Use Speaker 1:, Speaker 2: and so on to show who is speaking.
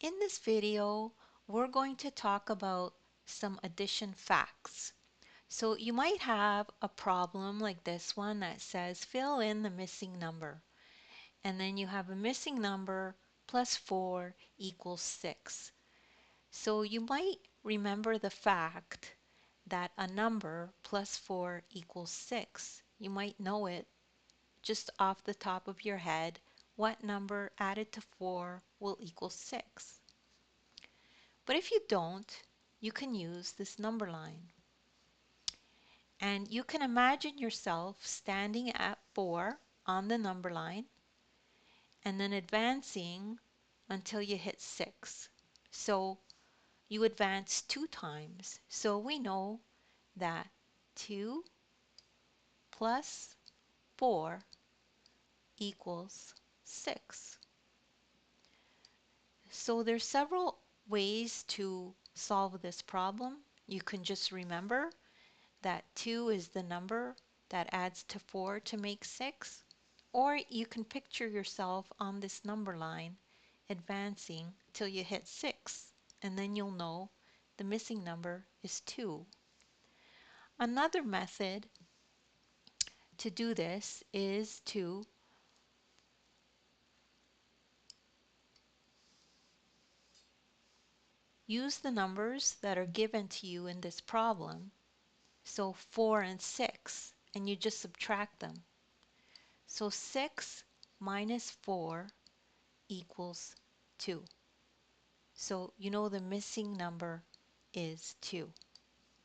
Speaker 1: In this video, we're going to talk about some addition facts. So you might have a problem like this one that says fill in the missing number. And then you have a missing number plus 4 equals 6. So you might remember the fact that a number plus 4 equals 6. You might know it just off the top of your head. What number added to 4 will equal 6? But if you don't, you can use this number line. And you can imagine yourself standing at 4 on the number line and then advancing until you hit 6. So you advance 2 times. So we know that 2 plus 4 equals 6. So there's several ways to solve this problem. You can just remember that 2 is the number that adds to 4 to make 6. Or you can picture yourself on this number line advancing till you hit 6, and then you'll know the missing number is 2. Another method to do this is to use the numbers that are given to you in this problem. So 4 and 6, and you just subtract them. So 6 minus 4 equals 2. So you know the missing number is 2.